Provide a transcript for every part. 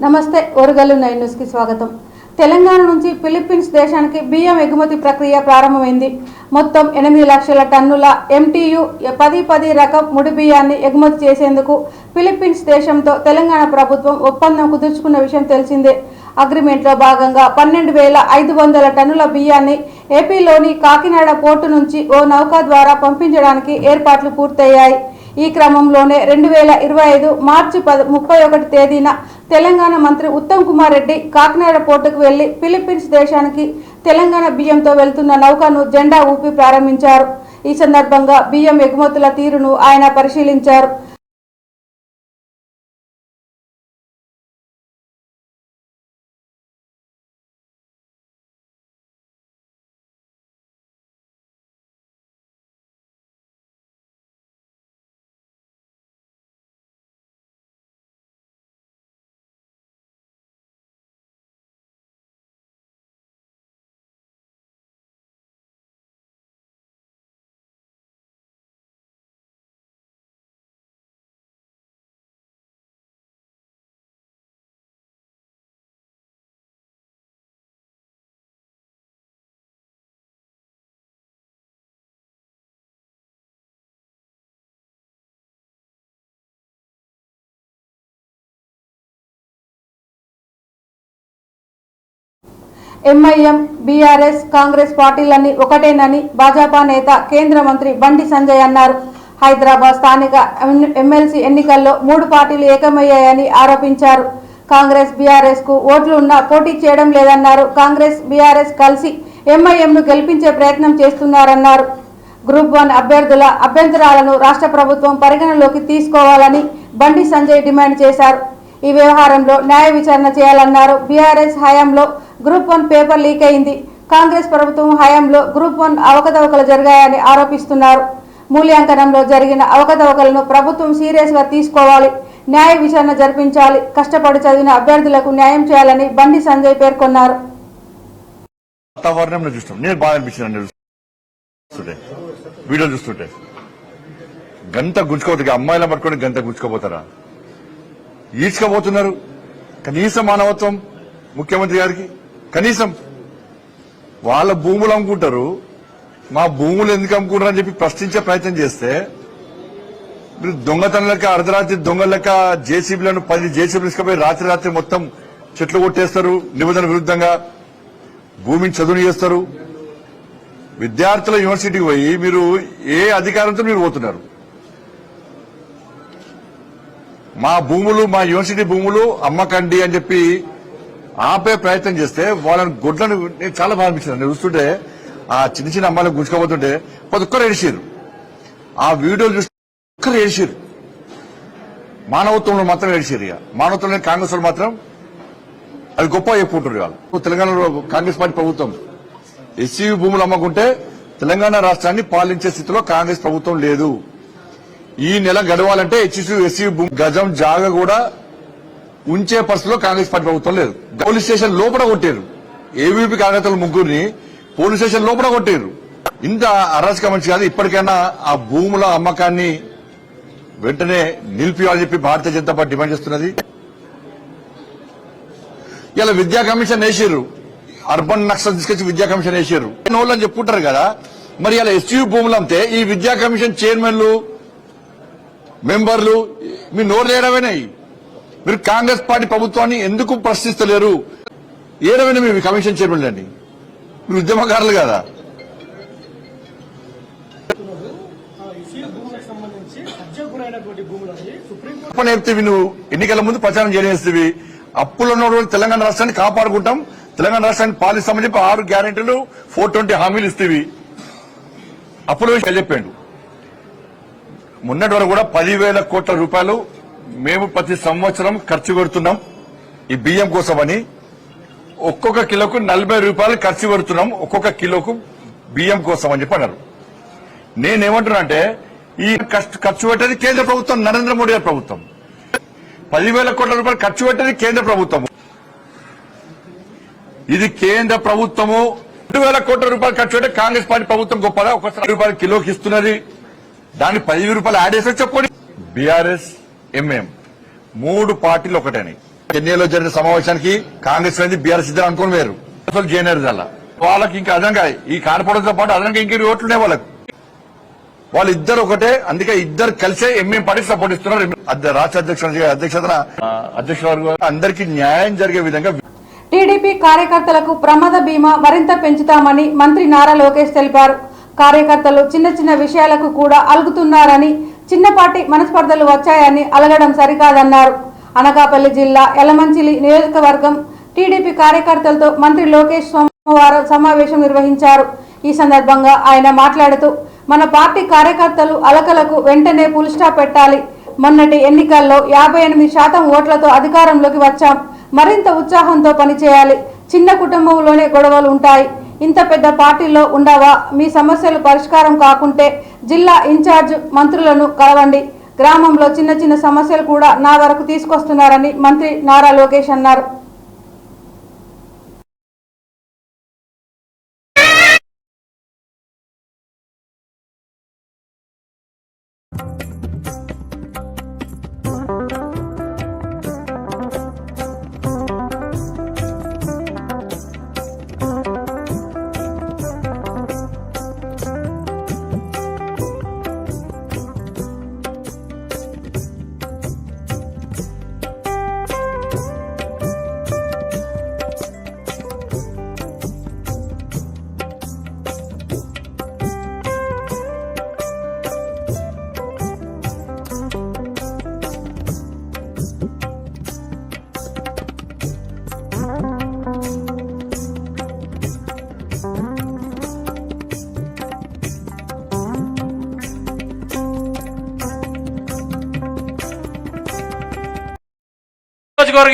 నమస్తే ఓరుగల్లు 9 న్యూస్ కి స్వాగతం। తెలంగాణ నుంచి ఫిలిప్పీన్స్ దేశానికి బియ్యం ఎగుమతి ప్రక్రియ ప్రారంభమైంది। మొత్తం 8 లక్షల టన్నుల MTU 10 రకం ముడి బియ్యాన్ని ఎగుమతి చేసేందుకు ఫిలిప్పీన్స్ దేశంతో తెలంగాణ ప్రభుత్వం ఒప్పందం కుదుర్చుకున్న విషయం తెలిసిందే। అగ్రిమెంట్లో భాగంగా 12,500 టన్నుల బియ్యాన్ని ఏపీలోని కాకినాడ పోర్టు నుంచి ఓ నౌక ద్వారా పంపించడానికి ఏర్పాట్లు పూర్తయ్యాయి। ఈ క్రమంలోనే 2025 మార్చి 31 తేదీన తెలంగాణ మంత్రి ఉత్తమ్ కుమార్ రెడ్డి కాకినాడ పోర్టుకు వెళ్లి ఫిలిప్పీన్స్ దేశానికి తెలంగాణ బియ్యంతో వెళ్తున్న నౌకను జెండా ఊపి ప్రారంభించారు। ఈ సందర్భంగా బియ్యం ఎగుమతుల తీరును ఆయన పరిశీలించారు। MIM, BRS, కాంగ్రెస్ పార్టీలన్నీ ఒకటేనని భాజపా నేత కేంద్ర మంత్రి బండి సంజయ్ అన్నారు। హైదరాబాద్ స్థానిక ఎమ్మెల్సీ ఎన్నికల్లో 3 పార్టీలు ఏకమయ్యాయని ఆరోపించారు। కాంగ్రెస్ BRS కు ఓట్లు ఉన్నా పోటీ చేయడం లేదన్నారు। కాంగ్రెస్ BRS కలిసి MIM ను గెలిపించే ప్రయత్నం చేస్తున్నారన్నారు। గ్రూప్ 1 అభ్యర్థుల అభ్యంతరాలను రాష్ట్ర ప్రభుత్వం పరిగణలోకి తీసుకోవాలని బండి సంజయ్ డిమాండ్ చేశారు। ఈ వ్యవహారంలో న్యాయ విచారణ చేయాలన్నారు। BRS హయాంలో గ్రూప్ 1 పేపర్ లీక్ అయింది। కాంగ్రెస్ ప్రభుత్వం హయాంలో గ్రూప్ 1 అవకతవకలు జరిగాయని ఆరోపిస్తున్నారు। మూల్యాంకనంలో జరిగిన అవకతవకలను ప్రభుత్వం సీరియస్ గా తీసుకోవాలి, న్యాయ విచారణ జరిపించాలి, కష్టపడి చదివిన అభ్యర్థులకు న్యాయం చేయాలని బండి సంజయ్ పేర్కొన్నారు। వీడియో చూస్తుంటే గంట గుంజుకోవద్దు, అమ్మాయిల పట్టుకొని గంట గుంజుకోపోతారా? ఈడ్చుకోబోతున్నారు। కనీసం మానవత్వం ముఖ్యమంత్రి గారికి, కనీసం వాళ్ళ భూములు అమ్ముకుంటారు, మా భూములు ఎందుకు అమ్ముకుంటారు అని చెప్పి ప్రశ్నించే ప్రయత్నం చేస్తే మీరు దొంగతనం లెక్క అర్ధరాత్రి దొంగల లెక్క జేసీబీలను 10 జేసీబీలు తీసుకుపోయి రాత్రి మొత్తం చెట్లు కొట్టేస్తారు, నిబంధన విరుద్ధంగా భూమిని చదువుని చేస్తారు। విద్యార్థుల యూనివర్సిటీకి పోయి మీరు ఏ అధికారంతో మీరు పోతున్నారు? మా భూములు, మా యూనివర్సిటీ భూములు అమ్మకండి అని చెప్పి ఆపే ప్రయత్నం చేస్తే వాళ్ళని గొడ్లను నేను చాలా బాగా అనిపించింది। నేను చూస్తుంటే ఆ చిన్న అమ్మాయిలకు గుంజుకోబోతుంటే ఒక్కరు ఏడిచారు, ఆ వీడియోలు చూస్తే ఒక్కరు ఏడిచారు। మానవత్వంలో మాత్రం ఏడిచారు। ఇక మానవత్వంలో కాంగ్రెస్ వాళ్ళు మాత్రం అది గొప్ప చెప్పుకుంటారు। వాళ్ళు తెలంగాణలో కాంగ్రెస్ పార్టీ ప్రభుత్వం SCV భూములు అమ్మకుంటే తెలంగాణ రాష్ట్రాన్ని పాలించే స్థితిలో కాంగ్రెస్ ప్రభుత్వం లేదు। ఈ నెల గడవాలంటే SCV భూమి గజం జాగా కూడా ఉంచే పరిస్థితిలో కాంగ్రెస్ పార్టీ ప్రభుత్వం లేదు। పోలీస్ స్టేషన్ లోపల కొట్టారు, AVP కార్యకర్తలు 3 పోలీస్ స్టేషన్ లోపల కొట్టారు। ఇంత అరాచక మనిషి కాదు। ఇప్పటికైనా ఆ భూముల అమ్మకాన్ని వెంటనే నిలిపియాలని చెప్పి భారతీయ జనతా పార్టీ డిమాండ్ చేస్తున్నది। ఇలా విద్యా కమిషన్ వేసారు, అర్బన్ నక్సల్ తీసుకొచ్చి విద్యా కమిషన్ వేసారు అని చెప్పుకుంటారు కదా। మరి ఇలా SCV భూములు అమ్మితే ఈ విద్యా కమిషన్ చైర్మన్లు మెంబర్లు మీ నోరు లేడమేనాయి? మీరు కాంగ్రెస్ పార్టీ ప్రభుత్వాన్ని ఎందుకు ప్రశ్నిస్తలేరు? ఏడమైనా మీ కమిషన్ చైర్మన్లు అండి, మీరు ఉద్యమకారులు కదా। నువ్వు ఎన్నికల ముందు ప్రచారం చేయనిస్తేవి అప్పులు ఉన్నటువంటి తెలంగాణ రాష్ట్రాన్ని కాపాడుకుంటాం, తెలంగాణ రాష్ట్రాన్ని పాలిస్తామని చెప్పి 6 గ్యారెంటీలు 420 హామీలు ఇస్తేవి అప్పుల విషయాలు చెప్పాడు। మొన్నటి వరకు కూడా 10,000 కోట్ల రూపాయలు మేము ప్రతి సంవత్సరం ఖర్చు పెడుతున్నాం ఈ బియ్యం కోసమని। ఒక్కొక్క కిలోకు 40 రూపాయలు ఖర్చు పెడుతున్నాం ఒక్కొక్క కిలోకు బియ్యం కోసం అని చెప్పి అన్నారు। నేనేమంటున్నా అంటే ఈ ఖర్చు పెట్టేది కేంద్ర ప్రభుత్వం, నరేంద్ర మోడీ గారి ప్రభుత్వం। 10,000 కోట్ల రూపాయలు ఖర్చు పెట్టేది కేంద్ర ప్రభుత్వం। ఇది కేంద్ర ప్రభుత్వము 2,000 కోట్ల రూపాయలు ఖర్చు పెట్టే కాంగ్రెస్ పార్టీ ప్రభుత్వం గొప్పదా? 1 రూపాయలు కిలోకి ఇస్తున్నది, దాన్ని 10 రూపాయలు యాడ్ చేసి చెప్పండి। BRS MIM 3 పార్టీలు ఒకటేనాయి। చెన్నైలో జరిగిన సమావేశానికి కాంగ్రెస్ అనేది బీఆర్ఎస్ ఇద్దరు అనుకుని వేరు అసలు జైనర్ అలా వాళ్ళకి ఇంకా అదనంగా ఈ కార్పొరేట్ తో పాటు అదనంగా ఇంక ఓట్లున్నాయి వాళ్ళకు. వాళ్ళిద్దరు ఒకటే, అందుకే ఇద్దరు కలిసే ఎంఎం పార్టీ సపోర్ట్ ఇస్తున్నారు. రాష్ట్ర అధ్యక్షుడు అందరికీ న్యాయం జరిగే విధంగా టీడీపీ కార్యకర్తలకు ప్రమాద బీమా మరింత పెంచుతామని మంత్రి నారా లోకేష్ తెలిపారు. కార్యకర్తలు చిన్న చిన్న విషయాలకు కూడా అలుగుతున్నారని, చిన్నపాటి మనస్పర్ధలు వచ్చాయని అలగడం సరికాదన్నారు. అనకాపల్లి జిల్లా యలమంచిలి నియోజకవర్గం టీడీపీ కార్యకర్తలతో మంత్రి లోకేష్ సోమవారం సమావేశం నిర్వహించారు. ఈ సందర్భంగా ఆయన మాట్లాడుతూ, మన పార్టీ కార్యకర్తలు అలకలకు వెంటనే ఫుల్ స్టాప్ పెట్టాలి. మొన్నటి ఎన్నికల్లో 58% ఓట్లతో అధికారంలోకి వచ్చాం. మరింత ఉత్సాహంతో పనిచేయాలి. చిన్న కుటుంబంలోనే గొడవలు ఉంటాయి. ఇంత పెద్ద పార్టీలో ఉండవా? మీ సమస్యలు పరిష్కారం కాకుంటే జిల్లా ఇన్ఛార్జ్ మంత్రులను కలవండి. గ్రామంలో చిన్న చిన్న సమస్యలు కూడా నా వరకు తీసుకొస్తున్నారని మంత్రి నారా లోకేష్ అన్నారు.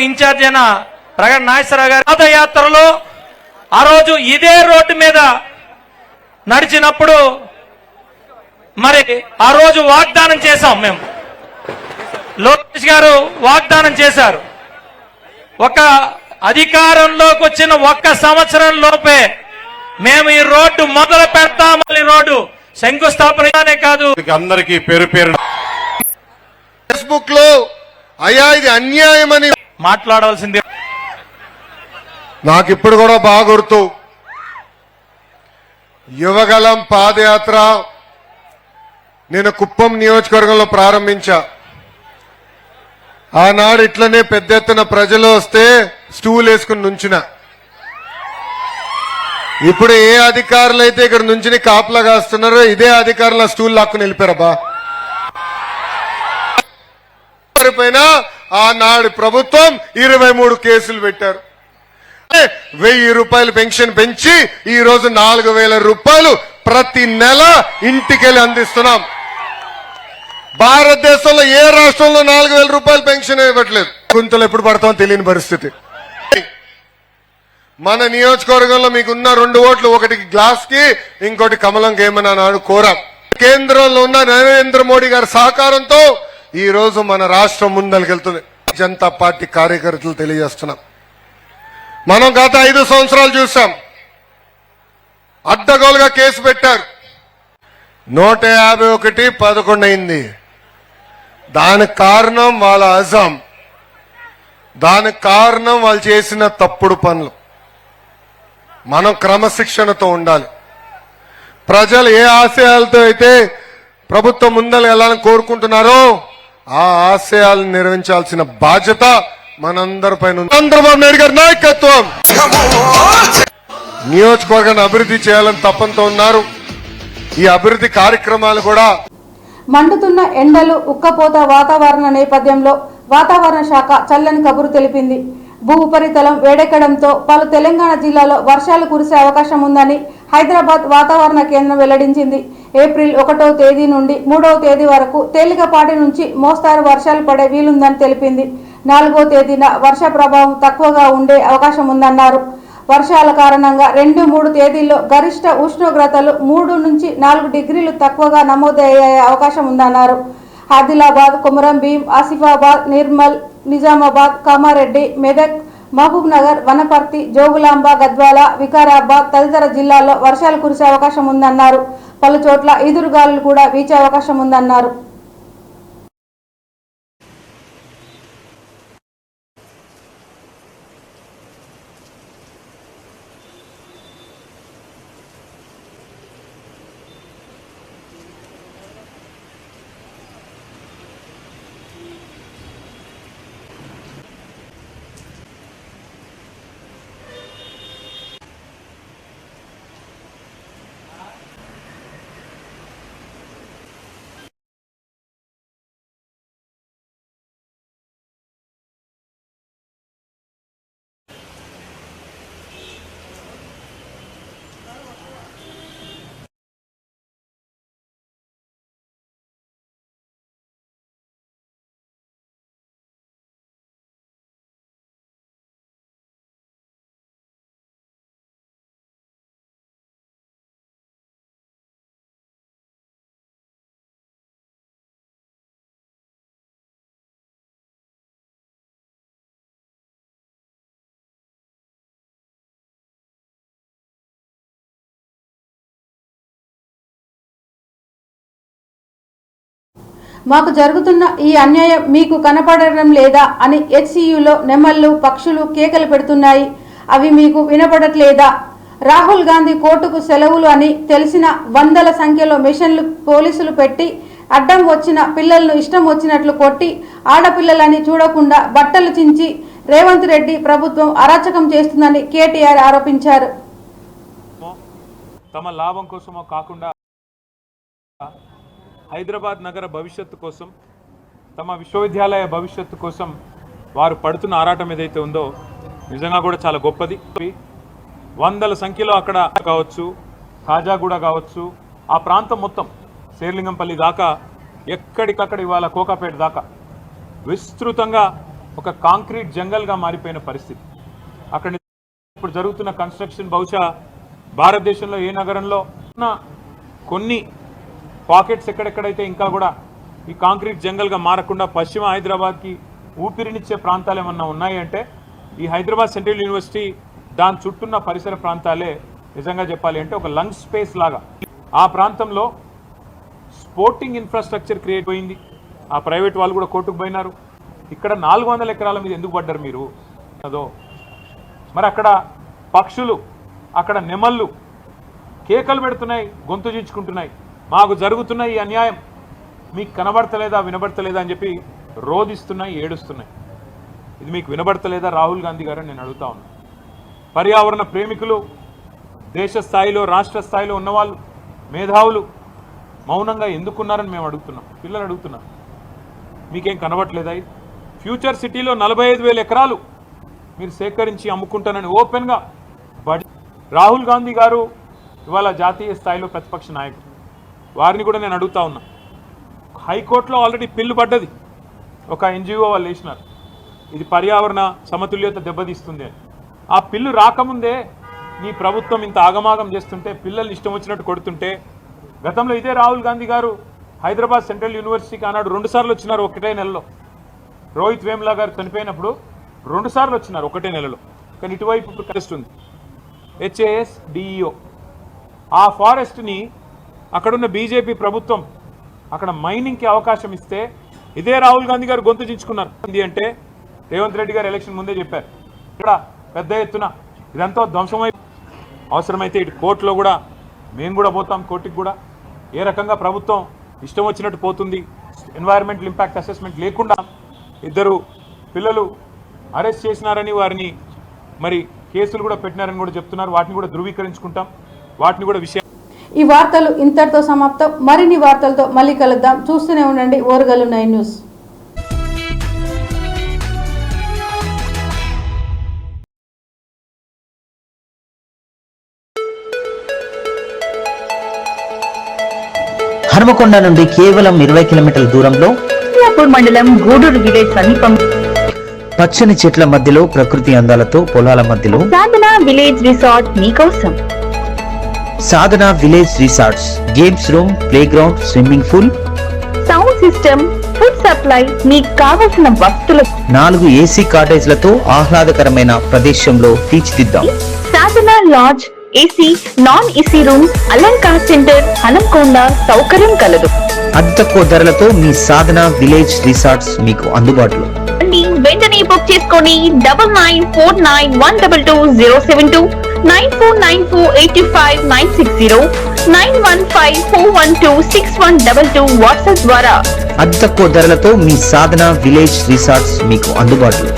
ఇన్ఛార్జ్ అయిన ప్రగడ్ నాగేశ్వరరావు గారి పాదయాత్రలో ఆ రోజు ఇదే రోడ్డు మీద నడిచినప్పుడు మరి ఆ రోజు వాగ్దానం చేశాం. మేము లోకేష్ గారు వాగ్దానం చేశారు. ఒక అధికారంలోకి వచ్చిన 1 సంవత్సరం లోపే మేము ఈ రోడ్డు మొదలు పెడతామని రోడ్డు శంకుస్థాపననే కాదు. అందరికీ పేరు పేరు ఫేస్బుక్ లో అయ్యా ఇది అన్యాయమని మాట్లాడాల్సింది. నాకు ఇప్పుడు కూడా బాగా గుర్తు, యువగలం పాదయాత్ర నేను కుప్పం నియోజకవర్గంలో ప్రారంభించా. ఆనాడు ఇట్లనే పెద్ద ఎత్తున ప్రజలు వస్తే స్టూల్ వేసుకుని నుంచిన. ఇప్పుడు ఏ అధికారులు అయితే ఇక్కడ నుంచి కాపలా కాస్తున్నారో ఇదే అధికారులు స్టూల్ లాక్కుని వెళ్ళిపోయారబ్బా. పైన ఆనాడు ప్రభుత్వం 23 కేసులు పెట్టారు. 1000 రూపాయలు పెన్షన్ పెంచి ఈ రోజు 4000 రూపాయలు ప్రతి నెల ఇంటికెళ్ళి అందిస్తున్నాం. భారతదేశంలో ఏ రాష్ట్రంలో 4000 రూపాయలు పెన్షన్ ఇవ్వట్లేదు. గుంతలు ఎప్పుడు పడతామో తెలియని పరిస్థితి. మన నియోజకవర్గంలో మీకున్న 2 ఓట్లు, ఒకటి గ్లాస్ కి, ఇంకోటి కమలం గేమని నాడు కోరాం. కేంద్రంలో ఉన్న నరేంద్ర మోడీ గారి సహకారంతో ఈ రోజు మన రాష్ట్రం ముందరికెళ్తుంది. జనతా పార్టీ కార్యకర్తలు తెలియజేస్తున్నాం, మనం గత 5 సంవత్సరాలు చూసాం. అడ్డగోలుగా కేసు పెట్టారు. 151 11 అయింది. దానికి కారణం వాళ్ళ అజాం, దానికి కారణం వాళ్ళు చేసిన తప్పుడు పనులు. మనం క్రమశిక్షణతో ఉండాలి. ప్రజలు ఏ ఆశయాలతో అయితే ప్రభుత్వం ముందలు వెళ్ళాలని కోరుకుంటున్నారో ఆ ఆశయాలను నిర్వహించాల్సిన బాధ్యత మనందరిపైన ఉంది. చంద్రబాబు నాయుడు గారి నాయకత్వం నియోజకవర్గాన్ని అభివృద్ధి చేయాలని తపంతో ఉన్నారు. ఈ అభివృద్ధి కార్యక్రమాలు కూడా మండుతున్న ఎండలు, ఉక్కపోత వాతావరణ నేపథ్యంలో వాతావరణ శాఖ చల్లని కబురు తెలిపింది. భూ ఉపరితలం వేడెక్కడంతో పలు తెలంగాణ జిల్లాలో వర్షాలు కురిసే అవకాశం ఉందని హైదరాబాద్ వాతావరణ కేంద్రం వెల్లడించింది. ఏప్రిల్ 1వ తేదీ నుండి 3వ తేదీ వరకు తేలికపాటి నుంచి మోస్తారు వర్షాలు పడే వీలుందని తెలిపింది. 4వ తేదీన వర్ష ప్రభావం తక్కువగా ఉండే అవకాశం ఉందన్నారు. వర్షాల కారణంగా 2-3 తేదీల్లో గరిష్ట ఉష్ణోగ్రతలు 3 నుంచి 4 డిగ్రీలు తక్కువగా నమోదయ్యే అవకాశం ఉందన్నారు. ఆదిలాబాద్, కొమరం భీం, ఆసిఫాబాద్, నిర్మల్, నిజామాబాద్, కామారెడ్డి, మెదక్, మహబూబ్ నగర్, వనపర్తి, జోగులాంబ, గద్వాల, వికారాబాద్ తదితర జిల్లాల్లో వర్షాలు కురిసే అవకాశం ఉందన్నారు. పలు చోట్ల ఈదురుగాలులు కూడా వీచే అవకాశం ఉందన్నారు. మాకు జరుగుతున్న ఈ అన్యాయం మీకు కనపడడం లేదా అని హెచ్సియులో నెమళ్ళు పక్షులు కేకలు పెడుతున్నాయి. అవి మీకు వినపడట్లేదా? రాహుల్ గాంధీ కోర్టుకు సెలవులు అని తెలిసిన వందల సంఖ్యలో మిషన్లు పోలీసులు పెట్టి అడ్డం వచ్చిన పిల్లలను ఇష్టం వచ్చినట్లు కొట్టి ఆడపిల్లలని చూడకుండా బట్టలు చించి రేవంత్ రెడ్డి ప్రభుత్వం అరాచకం చేస్తుందని కేటీఆర్ ఆరోపించారు. తమ లాభం కోసమో కాకుండా హైదరాబాద్ నగర భవిష్యత్తు కోసం, తమ విశ్వవిద్యాలయ భవిష్యత్తు కోసం వారు పడుతున్న ఆరాటం ఏదైతే ఉందో నిజంగా కూడా చాలా గొప్పది. వందల సంఖ్యలో అక్కడ కావచ్చు, ఖాజాగూడ కావచ్చు, ఆ ప్రాంతం మొత్తం శేర్లింగంపల్లి దాకా ఎక్కడికక్కడ ఇవాళ కోకాపేట దాకా విస్తృతంగా ఒక కాంక్రీట్ జంగల్గా మారిపోయిన పరిస్థితి. అక్కడ ఇప్పుడు జరుగుతున్న కన్స్ట్రక్షన్ బహుశా భారతదేశంలో ఏ నగరంలో ఉన్న కొన్ని పాకెట్స్ ఎక్కడెక్కడైతే ఇంకా కూడా ఈ కాంక్రీట్ జంగల్గా మారకుండా పశ్చిమ హైదరాబాద్కి ఊపిరినిచ్చే ప్రాంతాలు ఏమన్నా ఉన్నాయి అంటే ఈ హైదరాబాద్ సెంట్రల్ యూనివర్సిటీ దాని చుట్టూన్న పరిసర ప్రాంతాలే నిజంగా చెప్పాలి అంటే ఒక లంగ్ స్పేస్ లాగా. ఆ ప్రాంతంలో స్పోర్టింగ్ ఇన్ఫ్రాస్ట్రక్చర్ క్రియేట్ అయింది. ఆ ప్రైవేట్ వాళ్ళు కూడా కోర్టుకు పోయినారు. ఇక్కడ 400 ఎకరాల మీద ఎందుకు పడ్డారు మీరు? అదో మరి అక్కడ పక్షులు, అక్కడ నెమళ్ళు కేకలు పెడుతున్నాయి, గొంతు చించుకుంటున్నాయి. మాకు జరుగుతున్న ఈ అన్యాయం మీకు కనబడతలేదా, వినబడతలేదా అని చెప్పి రోధిస్తున్నాయి, ఏడుస్తున్నాయి. ఇది మీకు వినబడతలేదా రాహుల్ గాంధీ గారు? నేను అడుగుతా ఉన్నా. పర్యావరణ ప్రేమికులు, దేశ స్థాయిలో రాష్ట్ర స్థాయిలో ఉన్నవాళ్ళు, మేధావులు మౌనంగా ఎందుకున్నారని మేము అడుగుతున్నాం. పిల్లలు అడుగుతున్నారు, మీకేం కనబడట్లేదా? ఫ్యూచర్ సిటీలో 45,000 ఎకరాలు మీరు సేకరించి అమ్ముకుంటానని ఓపెన్గా రాహుల్ గాంధీ గారు ఇవాళ జాతీయ స్థాయిలో ప్రతిపక్ష నాయకుడు. వారిని కూడా నేను అడుగుతా ఉన్నా. హైకోర్టులో ఆల్రెడీ పిల్లు పడ్డది, ఒక ఎన్జిఓ వాళ్ళు వేసినారు, ఇది పర్యావరణ సమతుల్యత దెబ్బతీస్తుంది అని. ఆ పిల్లు రాకముందే నీ ప్రభుత్వం ఇంత ఆగమాగం చేస్తుంటే, పిల్లల్ని ఇష్టం వచ్చినట్టు కొడుతుంటే, గతంలో ఇదే రాహుల్ గాంధీ గారు హైదరాబాద్ సెంట్రల్ యూనివర్సిటీకి ఆనాడు 2 సార్లు వచ్చినారు ఒకటే నెలలో. రోహిత్ వేములా గారు చనిపోయినప్పుడు 2 సార్లు వచ్చినారు ఒకటే నెలలో. కానీ ఇటువైపు ఫారెస్ట్ ఉంది, హెచ్ఏఎస్ డిఈఓ. ఆ ఫారెస్ట్ని అక్కడున్న బీజేపీ ప్రభుత్వం అక్కడ మైనింగ్కి అవకాశం ఇస్తే ఇదే రాహుల్ గాంధీ గారు గొంతు చించుకున్నారు. అంటే రేవంత్ రెడ్డి గారు ఎలక్షన్ ముందే చెప్పారు ఇక్కడ పెద్ద ఎత్తున ఇదంతా ధ్వంసమై, అవసరమైతే ఇటు కోర్టులో కూడా మేము కూడా పోతాం, కోర్టుకి కూడా. ఏ రకంగా ప్రభుత్వం ఇష్టం వచ్చినట్టు పోతుంది, ఎన్వైరన్మెంటల్ ఇంపాక్ట్ అసెస్మెంట్ లేకుండా 2 పిల్లలు అరెస్ట్ చేసినారని, వారిని మరి కేసులు కూడా పెట్టినారని కూడా చెప్తున్నారు. వాటిని కూడా ధృవీకరించుకుంటాం, వాటిని కూడా విషయం. ఈ వార్తలు ఇంతటితో సమాప్తం. మరిన్ని వార్తలతో మళ్ళీ కలుద్దాం. చూస్తూనే ఉండండి ఓరుగల్లు 9 న్యూస్. హనుమకొండ నుండి కేవలం 20 కిలోమీటర్ల దూరంలో మండలం గూడూరు విలేజ్ సమీపం పచ్చని చెట్ల మధ్యలో ప్రకృతి అందాలతో పొలాల మధ్యలో సాధన విలేజ్ రిసార్ట్ మీకోసం. Sadhana village resorts, games room, playground, swimming pool, sound system, food supply, మీకు కావలసిన వస్తువులు 4 ఏసీ కాటేజ్లతో ఆహ్లాదకరమైన ప్రదేశంలో తీర్చిదిద్దాం. Sadhana lodge, AC, non AC room, Alankar centre, Hanamkonda సౌకర్యం కలదు. అతి తక్కువ ధరలతో మీ సాధన విలేజ్ రిసార్ట్స్ మీకు అందుబాటులో. వెంటనే బుక్ చేసుకొని 9949122072 949485960915412612 వాట్సాప్ ద్వారా అతి తక్కువ ధరలతో మీ సాధన విలేజ్ రిసార్ట్స్ మీకు అందుబాటులో.